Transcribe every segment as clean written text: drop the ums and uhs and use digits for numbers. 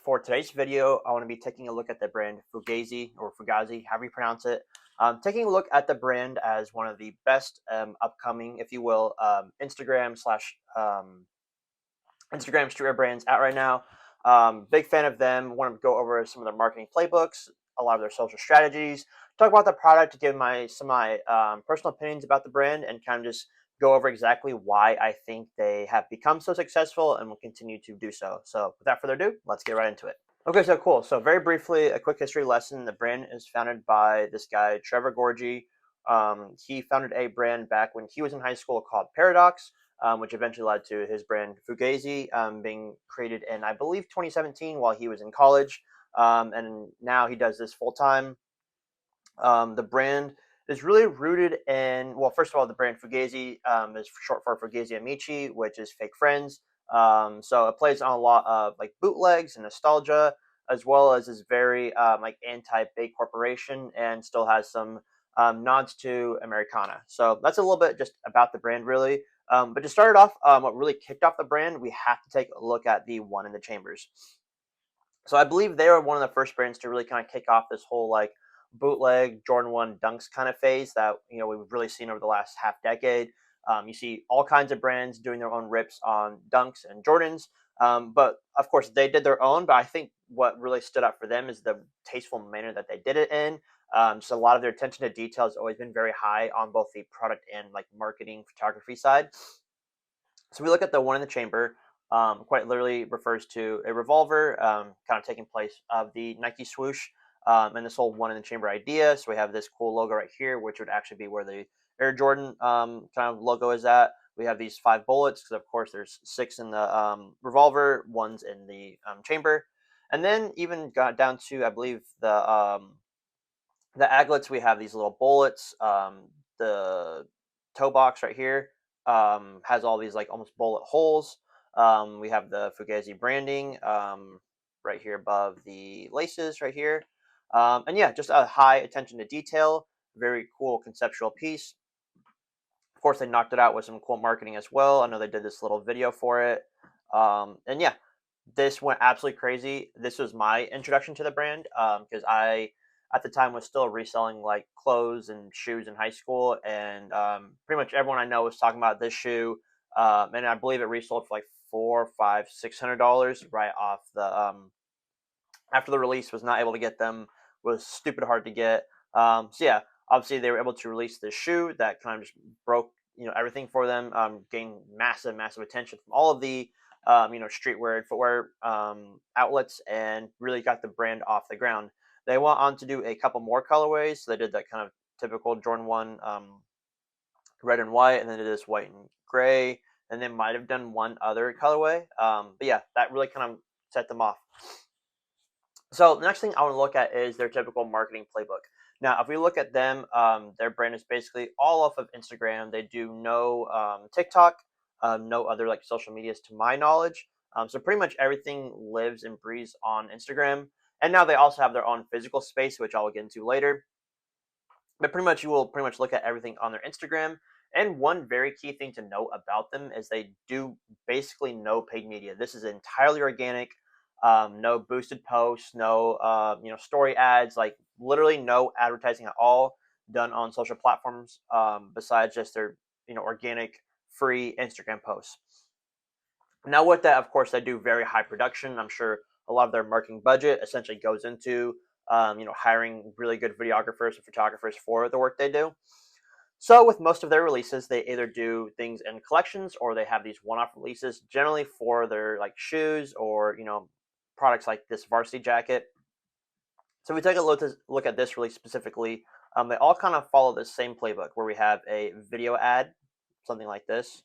for today's video, I want to be taking a look at the brand Fugazi, however you pronounce it. Taking a look at the brand as one of the best upcoming, if you will, Instagram streetwear brands out right now. Big fan of them. Want to go over some of their marketing playbooks, a lot of their social strategies, talk about the product, to give some of my personal opinions about the brand, and kind of just go over exactly why I think they have become so successful and will continue to do so. So without further ado, let's get right into it. Okay, so cool. So very briefly, a quick history lesson. The brand is founded by this guy, Trevor Gorgie. He founded a brand back when he was in high school called Paradox, which eventually led to his brand Fugazi being created in, I believe, 2017 while he was in college. And now he does this full time. The brand is really rooted in, well, first of all, the brand Fugazi is short for Fugazi Amici, which is fake friends. So it plays on a lot of like bootlegs and nostalgia, as well as is very like anti-big corporation, and still has some nods to Americana. So that's a little bit just about the brand, really. But to start it off, what really kicked off the brand, we have to take a look at the One in the Chambers. So I believe they were one of the first brands to really kind of kick off this whole like bootleg Jordan 1 dunks kind of phase that we've really seen over the last half decade. You see all kinds of brands doing their own rips on dunks and Jordans, but of course they did their own. But I think what really stood out for them is the tasteful manner that they did it in. So a lot of their attention to detail has always been very high on both the product and like marketing photography side. So we look at the One in the Chamber. Quite literally refers to a revolver, kind of taking place of the Nike swoosh, and this whole One in the Chamber idea. So we have this cool logo right here, which would actually be where the Air Jordan kind of logo is at. We have these 5 bullets because, of course, there's 6 in the revolver, one's in the chamber, and then even got down to, I believe, the aglets. We have these little bullets. The toe box right here has all these like almost bullet holes. We have the Fugazi branding right here above the laces right here. And yeah, just a high attention to detail. Very cool conceptual piece. Of course, they knocked it out with some cool marketing as well. I know they did this little video for it. And yeah, this went absolutely crazy. This was my introduction to the brand because I, at the time, was still reselling like clothes and shoes in high school, and pretty much everyone I know was talking about this shoe. And I believe it resold for like $400, $500, $600 right off the after the release. Was not able to get them. Was stupid hard to get. So yeah, obviously they were able to release this shoe that kind of just broke everything for them. Gained massive attention from all of the streetwear and footwear outlets, and really got the brand off the ground. They went on to do a couple more colorways. So they did that kind of typical Jordan 1 red and white, and then did this white and gray, and then might have done one other colorway. But yeah, that really kind of set them off. So the next thing I want to look at is their typical marketing playbook. Now, if we look at them, their brand is basically all off of Instagram. They do no TikTok, no other like social medias to my knowledge. So pretty much everything lives and breathes on Instagram. And now they also have their own physical space, which I will get into later. But pretty much you will pretty much look at everything on their Instagram. And one very key thing to note about them is they do basically no paid media. This is entirely organic. No boosted posts, no story ads, like literally no advertising at all done on social platforms, besides just their organic free Instagram posts. Now with that, of course, they do very high production. I'm sure a lot of their marketing budget essentially goes into hiring really good videographers and photographers for the work they do. So with most of their releases, they either do things in collections or they have these one-off releases, generally for their like shoes or products like this varsity jacket. So if we take a look at this really specifically, they all kind of follow the same playbook where we have a video ad, something like this.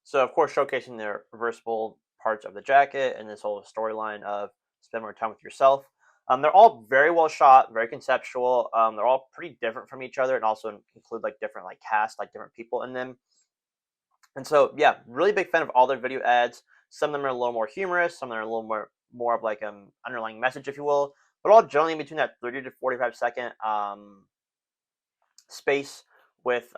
So of course, showcasing the reversible parts of the jacket and this whole storyline of spend more time with yourself. They're all very well shot, very conceptual. They're all pretty different from each other, and also include like different like cast, like different people in them. And so, yeah, really big fan of all their video ads. Some of them are a little more humorous, some of them are a little more of like underlying message, if you will. But all generally in between that 30 to 45 second space with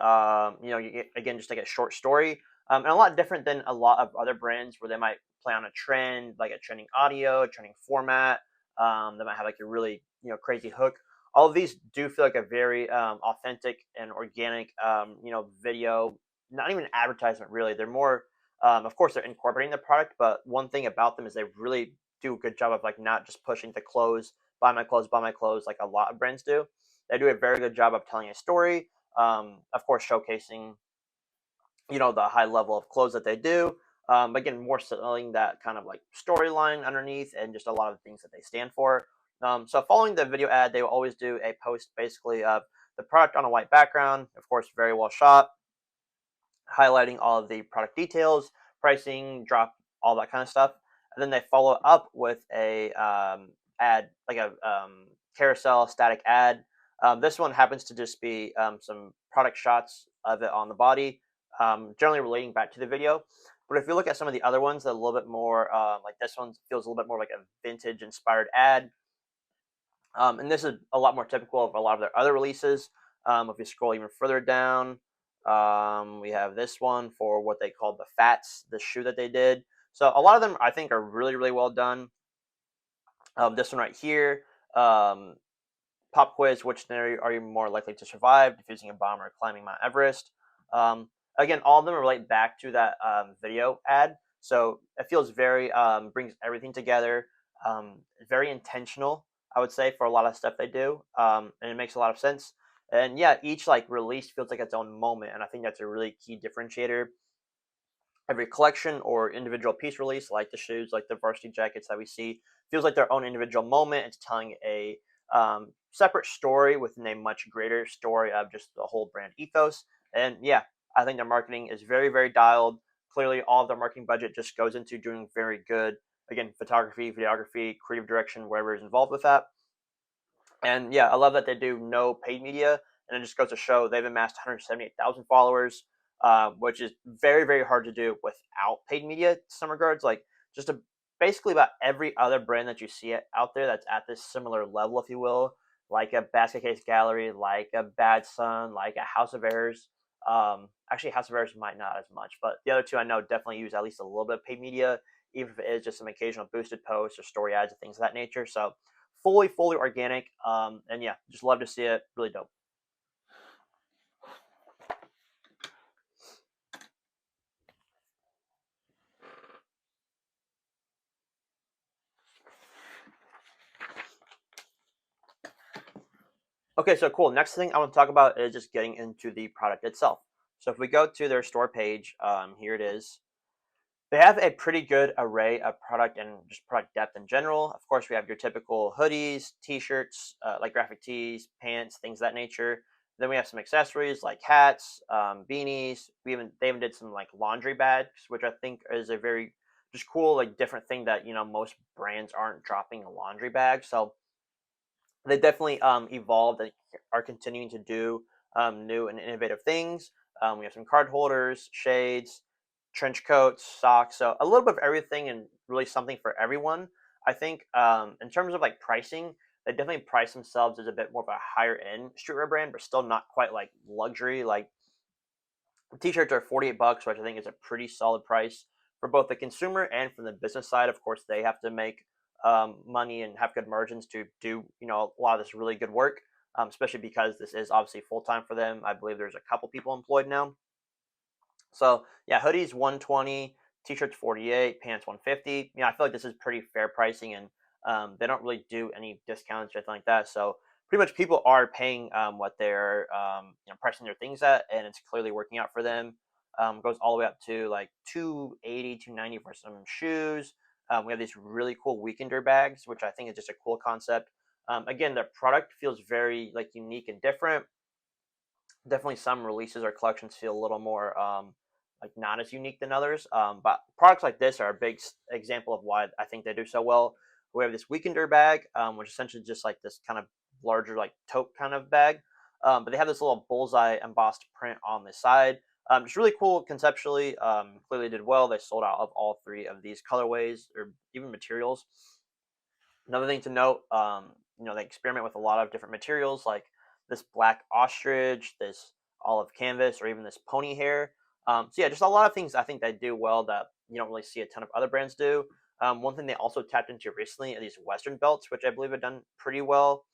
you get, again, just like a short story, and a lot different than a lot of other brands where they might play on a trend, like a trending audio, a trending format. They might have like a really crazy hook. All of these do feel like a very authentic and organic video, not even advertisement really. They're more of course they're incorporating the product, but one thing about them is they really do a good job of like not just pushing the clothes, buy my clothes like a lot of brands do. They do a very good job of telling a story. Of course, showcasing the high level of clothes that they do. But again, more selling that kind of like storyline underneath and just a lot of the things that they stand for. So following the video ad, they will always do a post basically of the product on a white background. Of course, very well shot, highlighting all of the product details, pricing, drop, all that kind of stuff. And then they follow up with a ad, like a carousel static ad. This one happens to just be some product shots of it on the body, generally relating back to the video. But if you look at some of the other ones, they're a little bit more like this one feels a little bit more like a vintage inspired ad. And this is a lot more typical of a lot of their other releases. If you scroll even further down, we have this one for what they called the Fats, the shoe that they did. So a lot of them I think are really, really well done. This one right here, um, pop quiz: which scenario are you more likely to survive? Defusing a bomb or climbing Mount Everest? Again, all of them relate back to that video ad. So it feels very brings everything together. Very intentional, I would say, for a lot of stuff they do, and it makes a lot of sense. And yeah, each like release feels like its own moment, and I think that's a really key differentiator. Every collection or individual piece release, like the shoes, like the varsity jackets that we see, feels like their own individual moment. It's telling a separate story within a much greater story of just the whole brand ethos. And yeah, I think their marketing is very, very dialed. Clearly, all of their marketing budget just goes into doing very good, again, photography, videography, creative direction, whatever is involved with that. And yeah, I love that they do no paid media, and it just goes to show they've amassed 178,000 followers, which is very, very hard to do without paid media. In some regards, like just basically about every other brand that you see out there that's at this similar level, if you will, like a Basket Case Gallery, like a Bad Sun, like a House of Airs. Actually, House of Airs might not as much, but the other two I know definitely use at least a little bit of paid media, even if it is just some occasional boosted posts or story ads and things of that nature. So fully organic. And yeah, just love to see it. Really dope. Okay, so cool. Next thing I want to talk about is just getting into the product itself. So if we go to their store page, here it is. They have a pretty good array of product and just product depth in general. Of course, we have your typical hoodies, t-shirts, like graphic tees, pants, things of that nature. Then we have some accessories like hats, beanies. They even did some like laundry bags, which I think is a very just cool like different thing that most brands aren't dropping a laundry bag. So they definitely evolved and are continuing to do new and innovative things. We have some card holders, shades, trench coats, socks. So a little bit of everything and really something for everyone. I think in terms of like pricing, they definitely price themselves as a bit more of a higher end streetwear brand, but still not quite like luxury. Like t-shirts are 48 bucks, which I think is a pretty solid price for both the consumer and from the business side. Of course, they have to make money and have good margins to do a lot of this really good work, especially because this is obviously full time for them. I believe there's a couple people employed now. So yeah, hoodies 120, t-shirts 48, pants 150. I feel like this is pretty fair pricing, and they don't really do any discounts or anything like that. So pretty much people are paying what they're pricing their things at, and it's clearly working out for them. Goes all the way up to like 280, 290 for some shoes. We have these really cool weekender bags, which I think is just a cool concept. Again, the product feels very like unique and different. Definitely some releases or collections feel a little more like not as unique than others. But products like this are a big example of why I think they do so well. We have this weekender bag, which is essentially just like this kind of larger like tote kind of bag. But they have this little bullseye embossed print on the side. It's really cool conceptually. Clearly did well. They sold out of all three of these colorways or even materials. Another thing to note, they experiment with a lot of different materials like this black ostrich, this olive canvas, or even this pony hair. So yeah, just a lot of things I think they do well that you don't really see a ton of other brands do. One thing they also tapped into recently are these Western belts, which I believe have done pretty well.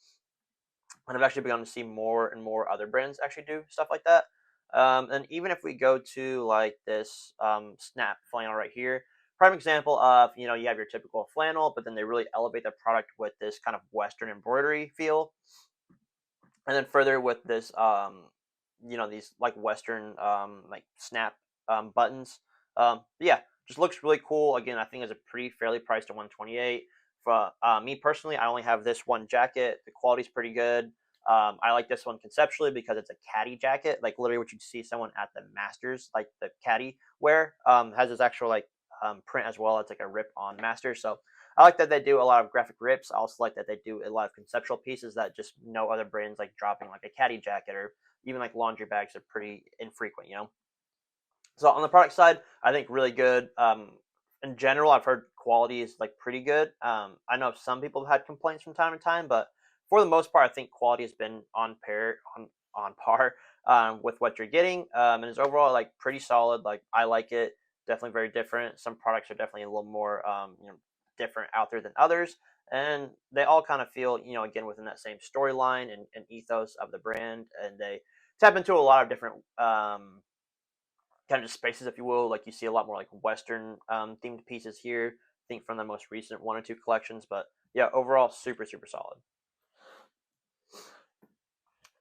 And I've actually begun to see more and more other brands actually do stuff like that. And even if we go to like this snap flannel right here, prime example of you have your typical flannel, but then they really elevate the product with this kind of Western embroidery feel, and then further with this these like Western like snap buttons. Yeah, just looks really cool. Again, I think it's a pretty fairly priced at 128. For me personally, I only have this one jacket. The quality's pretty good. I like this one conceptually because it's a caddy jacket, like literally what you'd see someone at the Masters, like the caddy wear. Has this actual like print as well. It's like a rip on Masters. So I like that they do a lot of graphic rips. I also like that they do a lot of conceptual pieces that just no other brands like dropping, like a caddy jacket or even like laundry bags are pretty infrequent. So on the product side, I think really good. In general, I've heard quality is like pretty good. I know some people have had complaints from time to time, but for the most part, I think quality has been on par with what you're getting, and it's overall like pretty solid. Like I like it. Definitely very different. Some products are definitely a little more different out there than others, and they all kind of feel again within that same storyline and ethos of the brand, and they tap into a lot of different kind of just spaces, if you will. Like you see a lot more like Western themed pieces here. I think from the most recent one or two collections, but yeah, overall super super solid.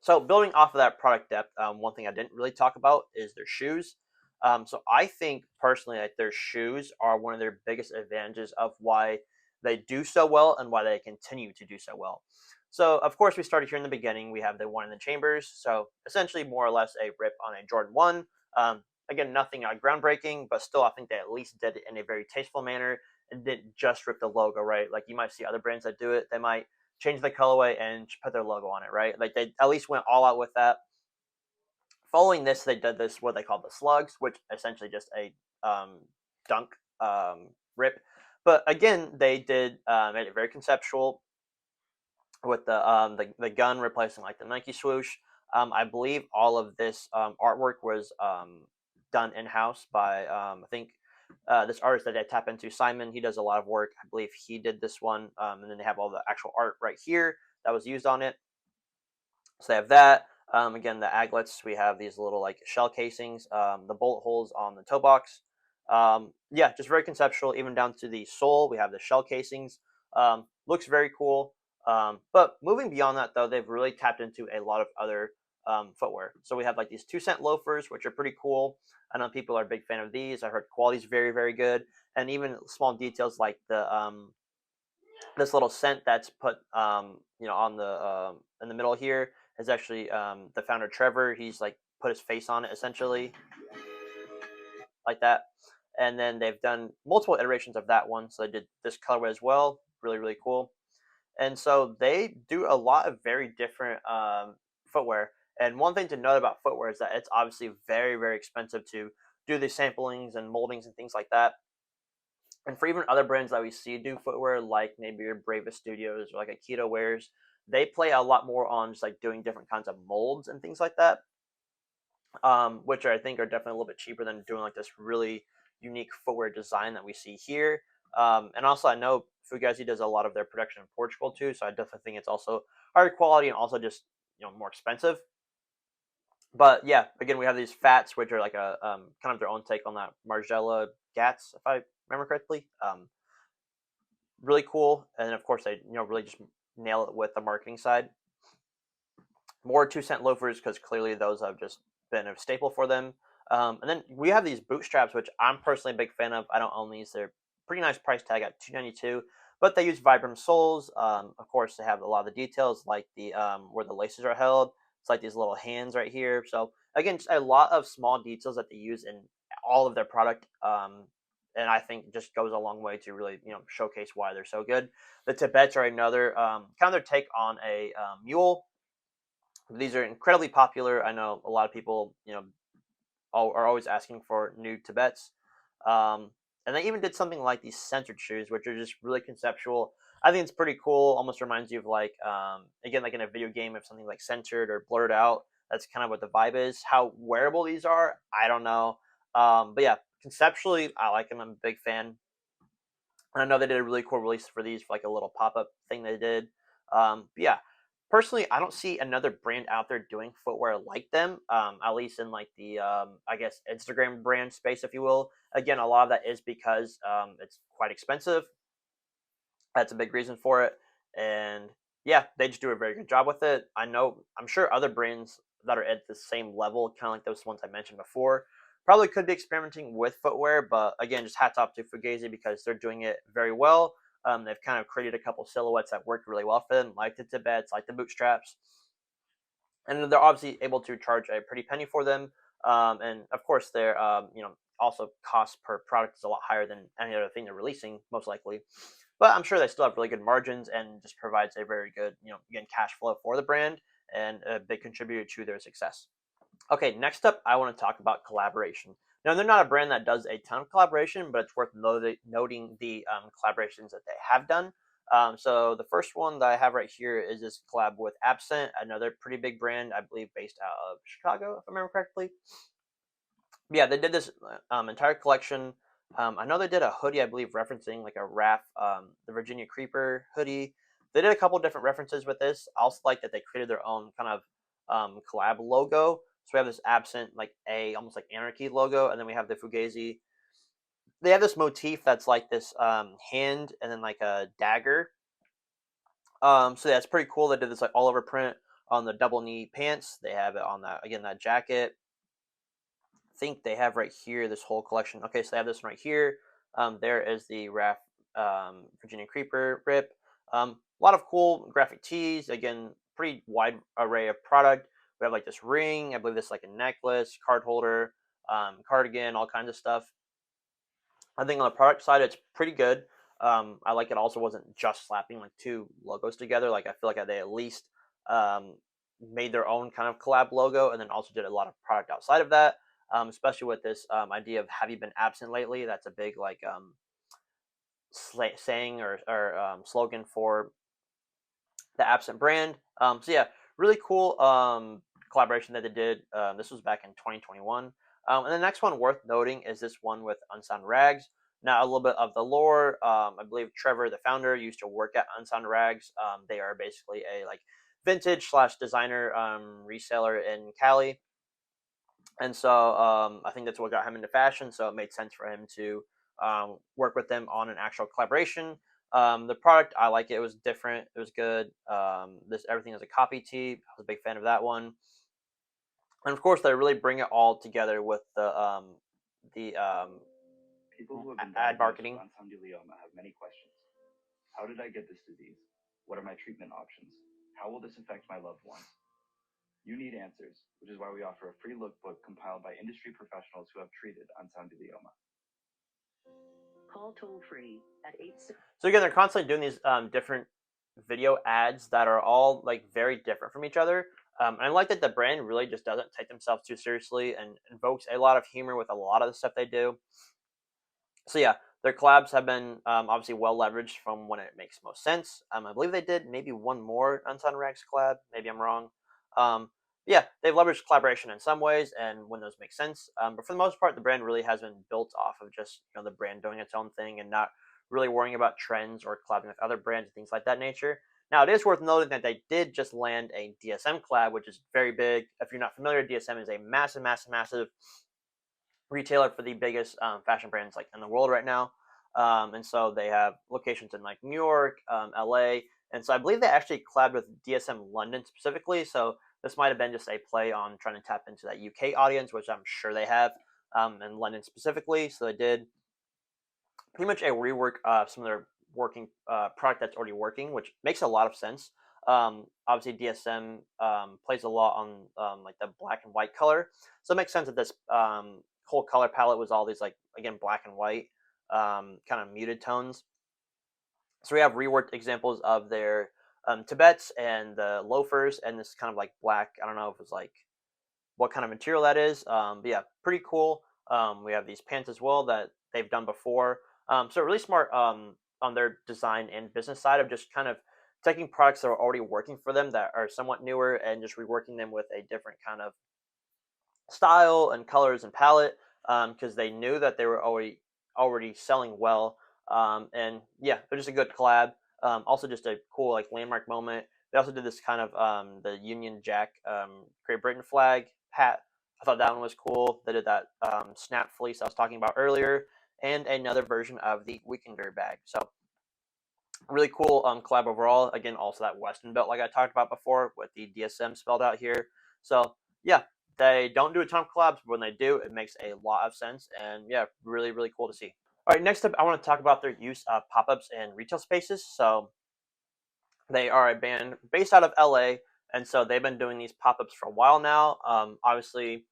So building off of that product depth, one thing I didn't really talk about is their shoes. So I think personally that their shoes are one of their biggest advantages of why they do so well and why they continue to do so well. So of course we started here in the beginning. We have the one in the chambers. So essentially more or less a rip on a Jordan 1. Again, nothing groundbreaking, but still I think they at least did it in a very tasteful manner and didn't just rip the logo, right? Like you might see other brands that do it. They might change the colorway and put their logo on it, right? Like they at least went all out with that. Following this, they did this what they call the slugs, which essentially just a dunk rip. But again, they did made it very conceptual with the gun replacing like the Nike swoosh. I believe all of this artwork was done in house by I think this artist that I tap into, Simon. He does a lot of work. I believe he did this one, and then they have all the actual art right here that was used on it. So they have that. Again, the aglets, we have these little like shell casings, the bullet holes on the toe box. Yeah, just very conceptual, even down to the sole. We have the shell casings. Looks very cool. But moving beyond that, though, they've really tapped into a lot of other footwear. So we have like these 2 cent loafers, which are pretty cool. I know people are a big fan of these. I heard quality is very, very good, and even small details like the this little scent that's put on the in the middle here is actually the founder Trevor. He's like put his face on it essentially like that. And then they've done multiple iterations of that one. So they did this colorway as well. Really, really cool. And so they do a lot of very different footwear. And one thing to note about footwear is that it's obviously very, very expensive to do the samplings and moldings and things like that. And for even other brands that we see do footwear, like maybe your Bravest Studios or like Aikido Wears, they play a lot more on just like doing different kinds of molds and things like that, which I think are definitely a little bit cheaper than doing like this really unique footwear design that we see here. And also, I know Fugazi does a lot of their production in Portugal too, so I definitely think it's also higher quality and also just more expensive. But yeah, again, we have these fats, which are like a kind of their own take on that Margiela Gats, if I remember correctly. Really cool, and then of course they really just nail it with the marketing side. More 2 cent loafers because clearly those have just been a staple for them. And then we have these bootstraps, which I'm personally a big fan of. I don't own these; they're pretty nice price tag at $292, but they use Vibram soles. Of course, they have a lot of the details like the where the laces are held. It's like these little hands right here. So again, just a lot of small details that they use in all of their product. And I think just goes a long way to really showcase why they're so good. The Tibets are another kind of their take on a mule. These are incredibly popular. I know a lot of people are always asking for new Tibets. Um, and they even did something like these censored shoes, which are just really conceptual. I think it's pretty cool. Almost reminds you of like again, like in a video game, if something like censored or blurred out. That's kind of what the vibe is. How wearable these are, I don't know. But yeah, conceptually, I like them. I'm a big fan. And I know they did a really cool release for these, for like a little pop up thing they did. But yeah, personally, I don't see another brand out there doing footwear like them. At least in like the I guess Instagram brand space, if you will. Again, a lot of that is because it's quite expensive. That's a big reason for it. And yeah, they just do a very good job with it. I'm sure other brands that are at the same level, kind of like those ones I mentioned before, probably could be experimenting with footwear. But again, just hats off to Fugazi because they're doing it very well. They've kind of created a couple silhouettes that worked really well for them, like the Tibets, like the bootstraps, and they're obviously able to charge a pretty penny for them. And of course, their also cost per product is a lot higher than any other thing they're releasing, most likely. But I'm sure they still have really good margins and just provides a very good, again, cash flow for the brand and a big contributor to their success. Okay, next up, I want to talk about collaboration. Now, they're not a brand that does a ton of collaboration, but it's worth noting the collaborations that they have done. So the first one that I have right here is this collab with Absent, another pretty big brand, I believe, based out of Chicago, if I remember correctly. Yeah, they did this entire collection. I know they did a hoodie, I believe, referencing like a RAF, the Virginia Creeper hoodie. They did a couple different references with this. I also like that they created their own kind of collab logo. So we have this Absent, like a almost like anarchy logo, and then we have the Fugazi. They have this motif that's like this hand and then like a dagger. So yeah, it's pretty cool. They did this like all over print on the double knee pants. They have it on that again that jacket. Think they have right here this whole collection. Okay, so they have this one right here. There is the RAF Virginia Creeper rip. A lot of cool graphic tees. Again, pretty wide array of product. We have like this ring. I believe this is like a necklace, card holder, cardigan, all kinds of stuff. I think on the product side, it's pretty good. I like it also wasn't just slapping like two logos together. Like I feel like they at least um, made their own kind of collab logo and then also did a lot of product outside of that. Especially with this idea of have you been absent lately? That's a big like saying or slogan for the Absent brand. So yeah, really cool collaboration that they did. This was back in 2021. And the next one worth noting is this one with Unsigned Rags. Now a little bit of the lore. I believe Trevor, the founder, used to work at Unsigned Rags. They are basically a like vintage slash designer reseller in Cali. And so I think that's what got him into fashion. So it made sense for him to work with them on an actual collaboration. The product, I like it. It was different. It was good. This everything is a copy tee. I was a big fan of that one. And of course, they really bring it all together with the People who have been ad diagnosed marketing. with glioma have many questions. How did I get this disease? What are my treatment options? How will this affect my loved ones? You need answers, which is why we offer a free lookbook compiled by industry professionals who have treated unsound glioma. Call toll free at 8. So again, they're constantly doing these different video ads that are all like very different from each other. And I like that the brand really just doesn't take themselves too seriously and invokes a lot of humor with a lot of the stuff they do. So yeah, their collabs have been obviously well leveraged from when it makes most sense. I believe they did maybe one more Unsigned Rags collab. Maybe I'm wrong. Yeah, they've leveraged collaboration in some ways, and when those make sense. But for the most part, the brand really has been built off of just the brand doing its own thing and not really worrying about trends or collabing with other brands and things like that nature. Now, it is worth noting that they did just land a DSM collab, which is very big. If you're not familiar, DSM is a massive, massive, massive retailer for the biggest fashion brands like in the world right now. And so they have locations in like New York, LA, and so I believe they actually collabed with DSM London specifically. So this might have been just a play on trying to tap into that UK audience, which I'm sure they have, in London specifically. So they did pretty much a rework of some of their working product that's already working, which makes a lot of sense. Obviously, DSM plays a lot on like the black and white color, so it makes sense that this whole color palette was all these like again black and white, kind of muted tones. So we have reworked examples of their Tibets and the loafers and this kind of like black. I don't know if it's like what kind of material that is. But yeah, pretty cool. We have these pants as well that they've done before. So really smart on their design and business side of just kind of taking products that are already working for them that are somewhat newer and just reworking them with a different kind of style and colors and palette, because they knew that they were already selling well. And yeah, it was just a good collab. Also, just a cool like landmark moment. They also did this kind of the Union Jack Great Britain flag hat. I thought that one was cool. They did that snap fleece I was talking about earlier, and another version of the Weekender bag. So really cool collab overall. Again, also that Western belt like I talked about before with the DSM spelled out here. So yeah, they don't do a ton of collabs, but when they do, it makes a lot of sense. And yeah, really, really cool to see. All right, next up, I want to talk about their use of pop-ups in retail spaces. So they are a band based out of LA, and so they've been doing these pop-ups for a while now. Obviously,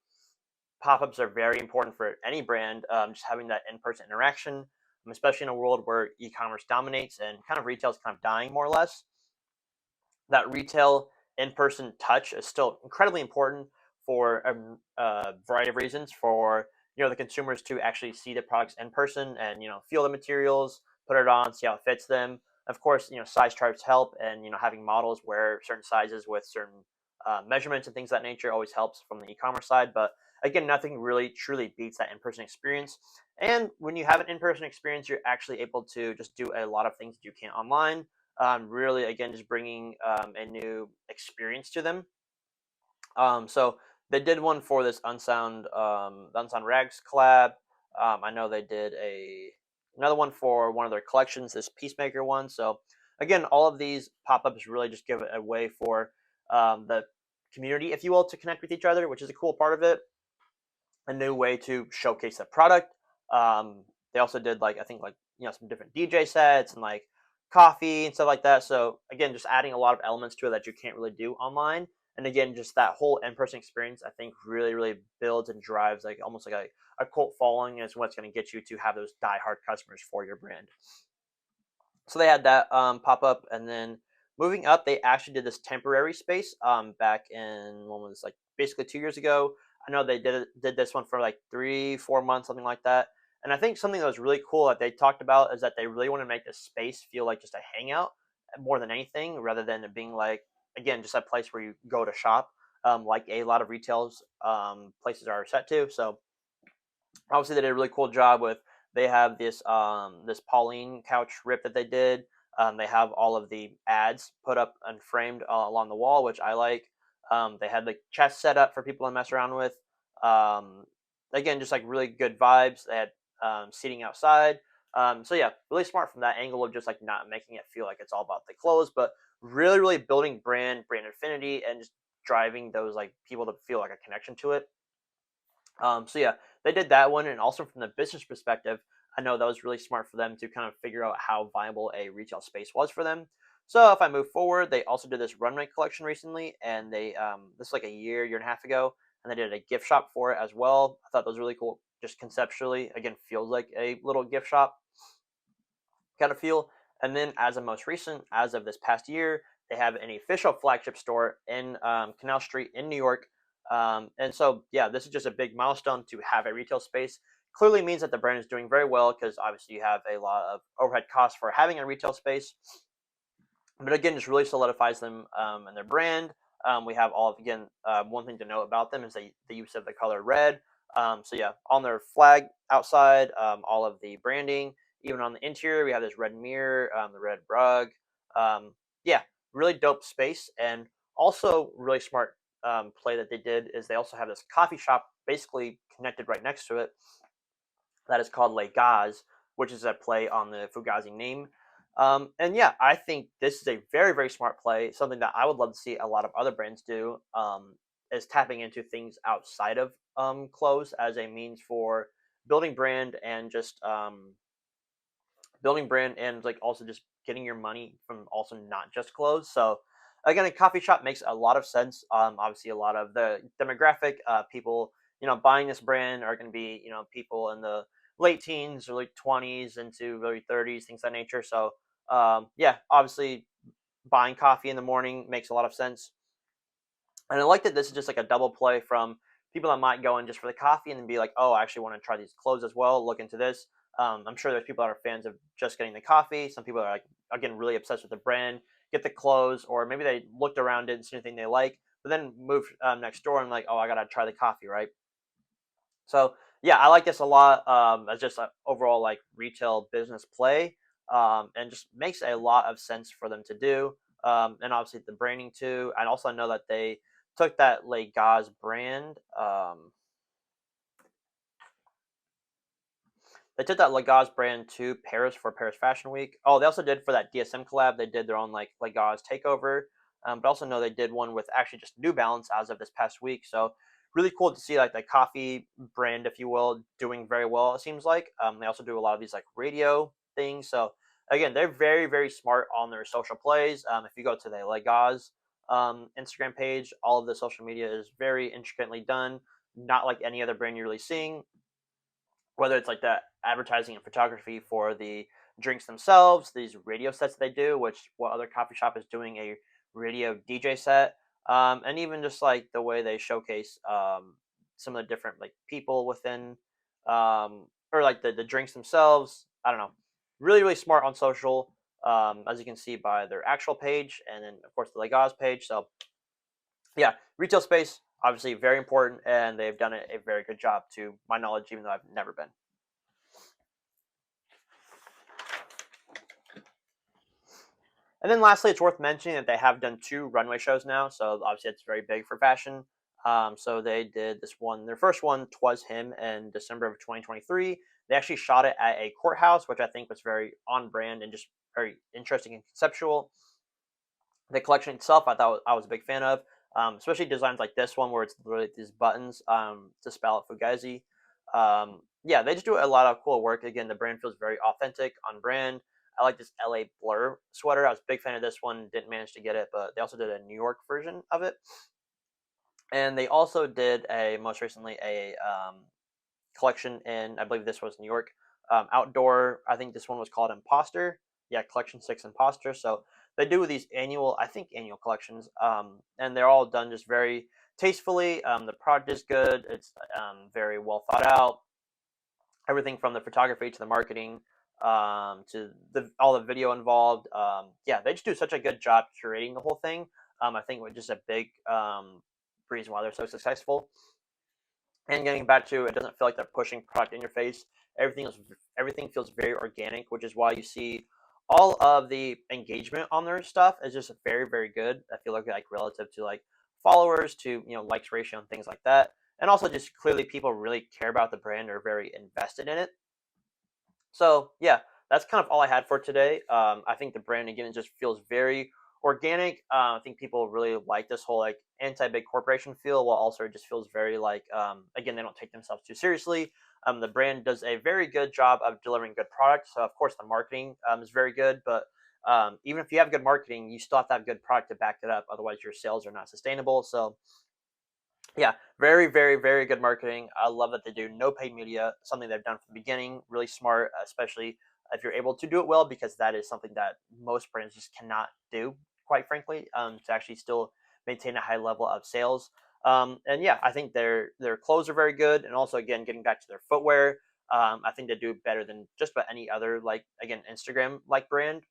pop-ups are very important for any brand. Just having that in-person interaction, especially in a world where e-commerce dominates and kind of retail is kind of dying more or less. That retail in-person touch is still incredibly important for a variety of reasons. For the consumers to actually see the products in person and feel the materials, put it on, see how it fits them. Of course, size charts help, and having models wear certain sizes with certain measurements and things of that nature always helps from the e-commerce side. But again, nothing really truly beats that in-person experience. And when you have an in-person experience, you're actually able to just do a lot of things that you can't online. Really, again, just bringing a new experience to them. So they did one for this the Unsound Rags collab. I know they did another one for one of their collections, this Peacemaker one. So again, all of these pop-ups really just give it a way for the community, if you will, to connect with each other, which is a cool part of it. A new way to showcase the product. They also did like I think like some different DJ sets and like coffee and stuff like that. So again, just adding a lot of elements to it that you can't really do online. And again, just that whole in-person experience, I think really builds and drives like almost like a cult following, and is what's going to get you to have those die-hard customers for your brand. So they had that pop up, and then moving up, they actually did this temporary space back in when was like basically 2 years ago. I know they did this one for like 3-4 months, something like that. And I think something that was really cool that they talked about is that they really want to make this space feel like just a hangout more than anything, rather than it being like again just a place where you go to shop, like a lot of retails places are set to. So obviously they did a really cool job with. They have this Pauline couch rip that they did. They have all of the ads put up and framed along the wall, which I like. They had the chest set up for people to mess around with. Um, Again, just like really good vibes. They had seating outside. So yeah, really smart from that angle of just like not making it feel like it's all about the clothes, but really building brand affinity, and just driving those like people to feel like a connection to it. So yeah, they did that one, and also from the business perspective, I know that was really smart for them to kind of figure out how viable a retail space was for them. So if I move forward, they also did this Runway collection recently, and they this is like a year and a half ago, and they did a gift shop for it as well. I thought that was really cool, just conceptually. Again, feels like a little gift shop kind of feel. And then as of most recent, as of this past year, they have an official flagship store in Canal Street in New York. And so, yeah, this is just a big milestone to have a retail space. Clearly means that the brand is doing very well, because obviously you have a lot of overhead costs for having a retail space. But again, just really solidifies them and their brand. We have all of, again, one thing to note about them is the use of the color red. So yeah, on their flag outside, all of the branding, even on the interior, we have this red mirror, the red rug. Yeah, really dope space. And also really smart play that they did is they also have this coffee shop basically connected right next to it that is called Le Gaz, which is a play on the Fugazi name. And yeah, I think this is a very smart play. Something that I would love to see a lot of other brands do, is tapping into things outside of clothes as a means for building brand, and just building brand, and like also just getting your money from also not just clothes. So again, a coffee shop makes a lot of sense. Obviously, a lot of the demographic people buying this brand are going to be, people in the late teens or late 20s into early 30s, things of that nature. So, yeah, obviously buying coffee in the morning makes a lot of sense. And I like that this is just like a double play from people that might go in just for the coffee and then be like, oh, I actually want to try these clothes as well. Look into this. I'm sure there's people that are fans of just getting the coffee. Some people are like, again, really obsessed with the brand, get the clothes, or maybe they looked around it and see anything they like, but then move next door and like, oh, I gotta try the coffee, right? So yeah, I like this a lot as just an overall like retail business play, and just makes a lot of sense for them to do. And obviously the branding too. I also know that they took that Legaz brand. They took that Legaz brand to Paris for Paris Fashion Week. Oh, they also did for that DSM collab. They did their own like Legaz takeover. But also know they did one with actually just New Balance as of this past week. So really cool to see like the coffee brand, if you will, doing very well. It seems like they also do a lot of these like radio things. So again, they're very very smart on their social plays. If you go to the Legaz Instagram page, all of the social media is very intricately done. Not like any other brand you're really seeing, whether it's like the advertising and photography for the drinks themselves, these radio sets they do, which what other coffee shop is doing a radio DJ set, and even just like the way they showcase some of the different like people within, or like the drinks themselves. I don't know, really really smart on social, as you can see by their actual page, and then of course the Legaz page. So yeah, retail space obviously very important, and they've done a very good job to my knowledge, even though I've never been. And then lastly, it's worth mentioning that they have done 2 runway shows now, so obviously it's very big for fashion. So they did this one, their first one, "Twas Him," in December of 2023. They actually shot it at a courthouse, which I think was very on brand and just very interesting and conceptual. The collection itself, I thought I was a big fan of, especially designs like this one where it's literally these buttons to spell out Fugazi. Yeah, they just do a lot of cool work. Again, the brand feels very authentic, on brand. I like this LA Blur sweater. I was a big fan of this one. Didn't manage to get it, but they also did a New York version of it, and they also did a most recently a collection in, I believe this was New York, outdoor. I think this one was called Imposter. Yeah, Collection 6 Imposter. So they do these annual, I think annual collections, and they're all done just very tastefully. The product is good. It's very well thought out. Everything from the photography to the marketing, to all the video involved. Yeah, they just do such a good job curating the whole thing. I think was just a big reason why they're so successful. And getting back to, it doesn't feel like they're pushing product in your face. Everything feels very organic, which is why you see all of the engagement on their stuff is just very very good. I feel like relative to like followers to likes ratio and things like that, and also just clearly people really care about the brand, are very invested in it. So yeah, that's kind of all I had for today. I think the brand again, it just feels very organic. I think people really like this whole like anti big corporation feel, while also it just feels very like, again, they don't take themselves too seriously. The brand does a very good job of delivering good products. So of course the marketing is very good, but even if you have good marketing, you still have to have good product to back it up. Otherwise, your sales are not sustainable. So yeah, very, very, very good marketing. I love that they do no paid media, something they've done from the beginning. Really smart, especially if you're able to do it well, because that is something that most brands just cannot do, quite frankly, to actually still maintain a high level of sales. And yeah, I think their clothes are very good, and also again, getting back to their footwear, I think they do better than just about any other like again Instagram like brand.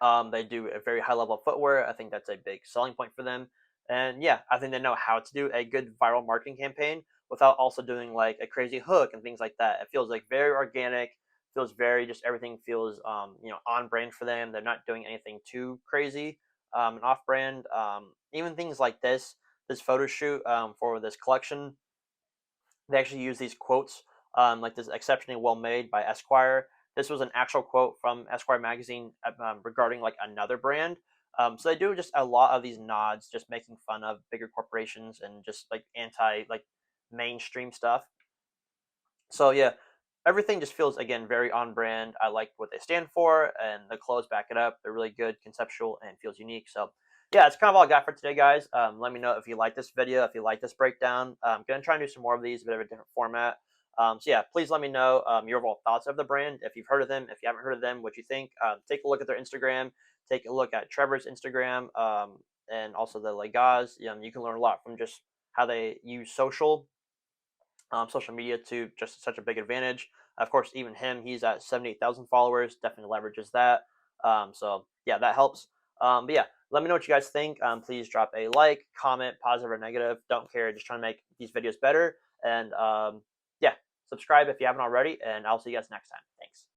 They do a very high level of footwear. I think that's a big selling point for them. And yeah, I think they know how to do a good viral marketing campaign without also doing like a crazy hook and things like that. It feels like very organic, feels very just everything feels on brand for them. They're not doing anything too crazy and off brand. Even things like this photo shoot for this collection, they actually use these quotes, like this exceptionally well made by Esquire. This was an actual quote from Esquire magazine regarding like another brand. So they do just a lot of these nods, just making fun of bigger corporations and just like anti like mainstream stuff. So yeah, everything just feels again very on brand. I like what they stand for, and the clothes back it up. They're really good, conceptual, and feels unique. So yeah, that's kind of all I got for today, guys. Let me know if you like this video, if you like this breakdown. I'm gonna try and do some more of these, a bit of a different format. So yeah, please let me know your overall thoughts of the brand. If you've heard of them, if you haven't heard of them, what you think. Take a look at their Instagram. Take a look at Trevor's Instagram, and also the Legaz. You can learn a lot from just how they use social media to just such a big advantage. Of course, even him, he's at 78,000 followers. Definitely leverages that. So yeah, that helps. But yeah, let me know what you guys think. Please drop a like, comment, positive or negative. Don't care. Just trying to make these videos better. And yeah, subscribe if you haven't already. And I'll see you guys next time. Thanks.